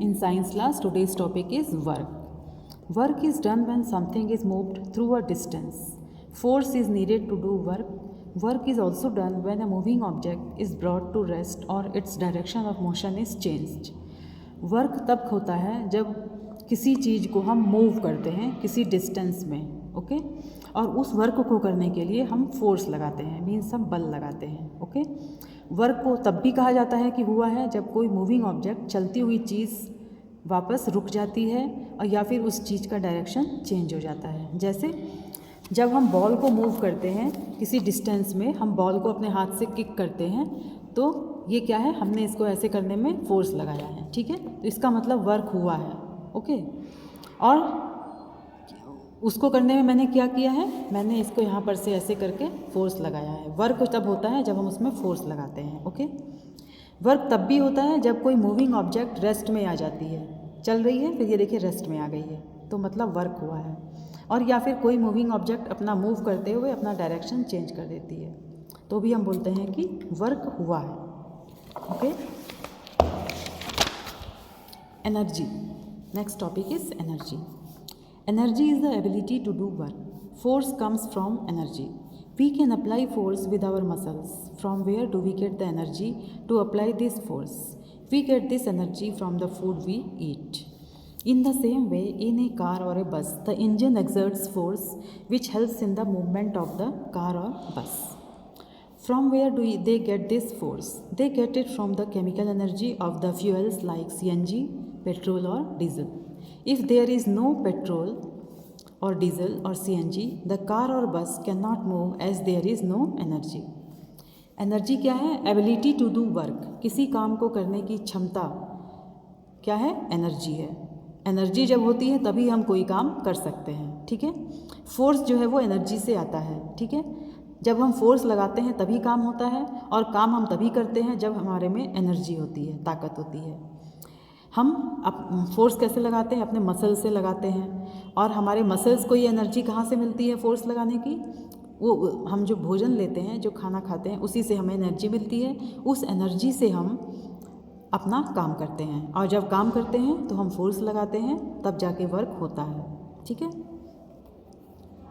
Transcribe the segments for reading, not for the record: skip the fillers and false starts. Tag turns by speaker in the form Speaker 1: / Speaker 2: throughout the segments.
Speaker 1: in science class. Today's topic is work. Work is done when something is moved through a distance. Force is needed to do work. Work is also done when a moving object is brought to rest or its direction of motion is changed. Work तब होता है जब किसी चीज़ को हम move करते हैं किसी डिस्टेंस में, ओके, और उस वर्क को करने के लिए हम फोर्स लगाते हैं, मीन्स हम बल लगाते हैं, ओके। वर्क को तब भी कहा जाता है कि हुआ है जब कोई मूविंग ऑब्जेक्ट, चलती हुई चीज़ वापस रुक जाती है और या फिर उस चीज़ का डायरेक्शन चेंज हो जाता है। जैसे जब हम बॉल को मूव करते हैं किसी डिस्टेंस में, हम बॉल को अपने हाथ से किक करते हैं, तो ये क्या है, हमने इसको ऐसे करने में फोर्स लगाया है, ठीक है, तो इसका मतलब वर्क हुआ है, ओके। और उसको करने में मैंने क्या किया है, मैंने इसको यहाँ पर से ऐसे करके फोर्स लगाया है। वर्क तब होता है जब हम उसमें फोर्स लगाते हैं, ओके। वर्क तब भी होता है जब कोई मूविंग ऑब्जेक्ट रेस्ट में आ जाती है, चल रही है, फिर ये देखिए रेस्ट में आ गई है, तो मतलब वर्क हुआ है। और या फिर कोई मूविंग ऑब्जेक्ट अपना मूव करते हुए अपना डायरेक्शन चेंज कर देती है, तो भी हम बोलते हैं कि वर्क हुआ है, okay. Energy, next topic is energy. Energy is the ability to do work. Force comes from energy. We can apply force with our muscles. From where do we get the energy to apply this force? We get this energy from the food we eat. In the same way, in a car or a bus, the engine exerts force which helps in the movement of the car or bus. From where do they get this force? They get it from the chemical energy of the fuels like CNG, petrol or diesel. If there is no petrol or diesel or CNG, the car or bus cannot move as there is no energy. Energy क्या है? Ability to do work, किसी काम को करने की क्षमता क्या है? एनर्जी है। एनर्जी जब होती है तभी हम कोई काम कर सकते हैं, ठीक है। फोर्स जो है वो एनर्जी से आता है, ठीक है। जब हम फोर्स लगाते हैं तभी काम होता है, और काम हम तभी करते हैं जब हमारे में एनर्जी होती है, ताकत होती है। हम फोर्स कैसे लगाते हैं? अपने मसल से लगाते हैं, और हमारे मसल्स को ये एनर्जी कहाँ से मिलती है फोर्स लगाने की? वो हम जो भोजन लेते हैं, जो खाना खाते हैं, उसी से हमें एनर्जी मिलती है। उस एनर्जी से हम अपना काम करते हैं, और जब काम करते हैं तो हम फोर्स लगाते हैं, तब जाके वर्क होता है, ठीक है।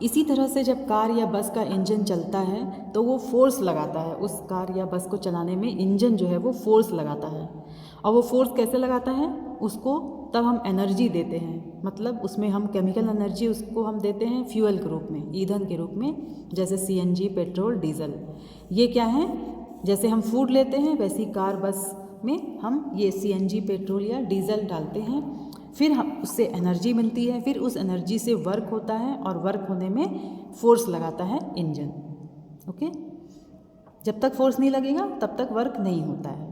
Speaker 1: इसी तरह से जब कार या बस का इंजन चलता है तो वो फोर्स लगाता है, उस कार या बस को चलाने में इंजन जो है वो फोर्स लगाता है। और वो फोर्स कैसे लगाता है? उसको तब हम एनर्जी देते हैं, मतलब उसमें हम केमिकल एनर्जी उसको हम देते हैं फ्यूल के रूप में, ईंधन के रूप में, जैसे CNG, पेट्रोल, डीजल। ये क्या है? जैसे हम फूड लेते हैं वैसी कार बस में हम ये CNG, पेट्रोल या डीजल डालते हैं, फिर हम उससे एनर्जी मिलती है, फिर उस एनर्जी से वर्क होता है, और वर्क होने में फोर्स लगाता है इंजन, ओके। जब तक फोर्स नहीं लगेगा तब तक वर्क नहीं होता है।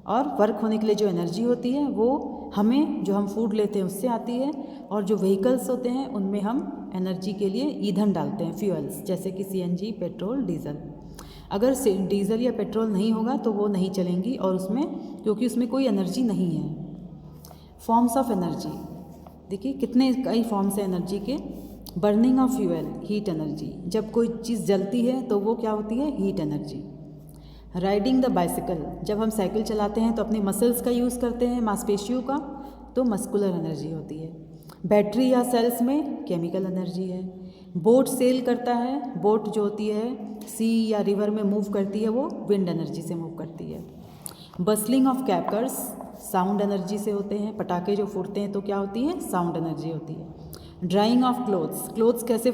Speaker 1: और वर्क होने के लिए जो एनर्जी होती है वो हमें, जो हम फूड लेते हैं उससे आती है, और जो व्हीकल्स होते हैं उनमें हम एनर्जी के लिए ईंधन डालते हैं, फ्यूल्स, जैसे कि CNG, पेट्रोल, डीजल। अगर डीजल या पेट्रोल नहीं होगा तो वो नहीं चलेंगी, और उसमें, क्योंकि उसमें कोई एनर्जी नहीं है। फॉर्म्स ऑफ एनर्जी, देखिए कितने कई फॉर्म्स हैं एनर्जी के। Burning of fuel, heat energy, जब कोई चीज़ जलती है तो वो क्या होती है? Heat energy. Riding the bicycle, जब हम साइकिल चलाते हैं तो अपने मसल्स का यूज़ करते हैं, मांसपेशियों का, तो मस्कुलर एनर्जी होती है। बैटरी या सेल्स में केमिकल एनर्जी है। बोट सेल करता है, बोट जो होती है सी या रिवर में मूव करती है, वो विंड एनर्जी से मूव करती है। Bustling of crackers, sound energy से होते हैं। पटाखे जो फूटते हैं तो क्या होती है? साउंड एनर्जी होती है। ड्राइंग ऑफ क्लोथ्स, क्लोथ्स कैसे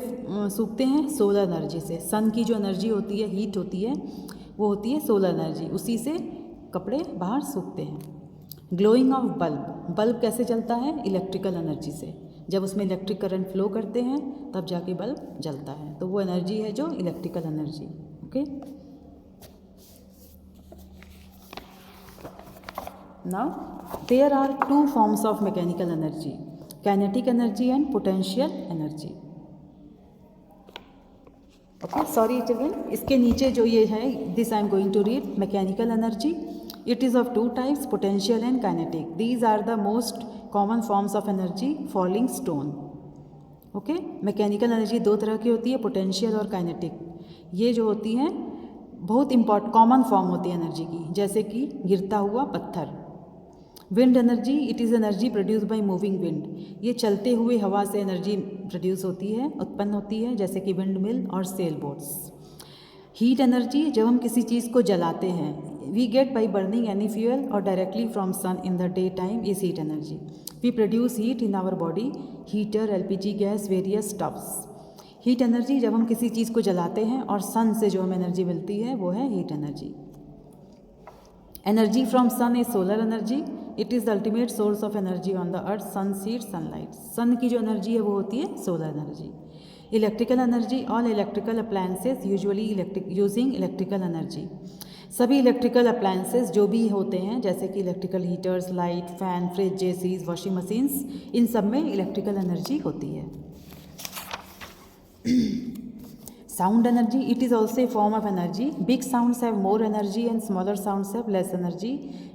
Speaker 1: सूखते हैं? सोलर एनर्जी से। सन की जो एनर्जी होती है, हीट होती है, वो होती है सोलर एनर्जी, उसी से कपड़े बाहर सूखते हैं। ग्लोइंग ऑफ बल्ब, बल्ब कैसे जलता है? इलेक्ट्रिकल एनर्जी से। जब उसमें इलेक्ट्रिक करंट फ्लो करते हैं तब जाके बल्ब जलता है, तो वो एनर्जी है जो electrical energy, okay. Now there are 2 forms of mechanical energy, kinetic energy and potential energy, okay. Sorry children, इसके नीचे जो ये है, this I am going to read. Mechanical energy, it is of 2 types, potential and kinetic. These are the most common forms of energy, falling stone, okay. Mechanical energy 2 तरह की होती है, potential और काइनेटिक। ये जो होती हैं बहुत कॉमन फॉर्म होती है एनर्जी की, जैसे कि गिरता हुआ पत्थर, wind energy, it is energy produce by moving wind, ये चलते हुए हवा से एनर्जी प्रोड्यूस होती है, उत्पन्न होती है, जैसे कि विंड मिल और सेल बोट्स। हीट एनर्जी, जब हम किसी चीज़ को जलाते हैं, we get by burning any fuel और directly from sun in the day time is heat energy. We produce heat in our body, heater, LPG gas, various stoves. Heat energy, जब हम किसी चीज़ को जलाते हैं और सन से जो हमें एनर्जी मिलती है वो है heat energy. Energy from sun is solar energy, it is the ultimate source of energy on the earth, sun seed sunlight. Sun की जो एनर्जी है वो होती है solar energy. Electrical energy, all electrical appliances usually using electrical energy, सभी electrical appliances जो भी होते हैं जैसे कि electrical heaters, light, fan, fridge, जेसीज, वॉशिंग मशीन्स, इन सब में इलेक्ट्रिकल एनर्जी होती है। Sound energy, it is also a form of energy. Big sounds have more energy and smaller sounds have less energy.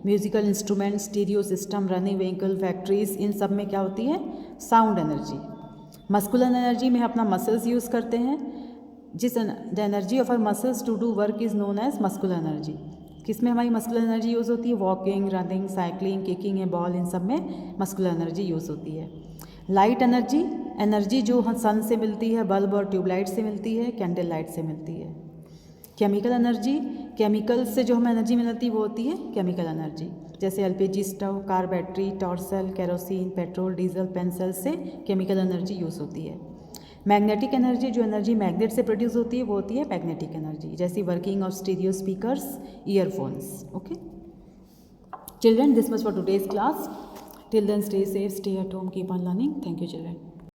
Speaker 1: Musical instruments, stereo system, running vehicle, factories, इन सब में क्या होती है? Sound energy. मस्कुलर एनर्जी में अपना muscles use करते हैं, जिस the energy of our muscles to do work is known as muscular energy. किस में हमारी मस्कुलर एनर्जी यूज़ होती है? Walking, running, cycling, kicking a ball, इन सब में मस्कुलर एनर्जी यूज़ होती है। लाइट एनर्जी, एनर्जी जो सन से मिलती है, बल्ब और ट्यूबलाइट से मिलती है, कैंडल लाइट से मिलती है। केमिकल एनर्जी, केमिकल से जो हमें एनर्जी मिलती है वो होती है केमिकल एनर्जी, जैसे LPG stove, car battery, torch cell, kerosene, petrol, diesel, pen cell से केमिकल एनर्जी यूज़ होती है। मैग्नेटिक एनर्जी, जो एनर्जी मैग्नेट से प्रोड्यूस होती है वो होती है मैग्नेटिक एनर्जी, जैसे working of stereo speakers, earphones. Okay children, this much for today's class. Till then, stay safe, stay at home, keep on learning. Thank you, children.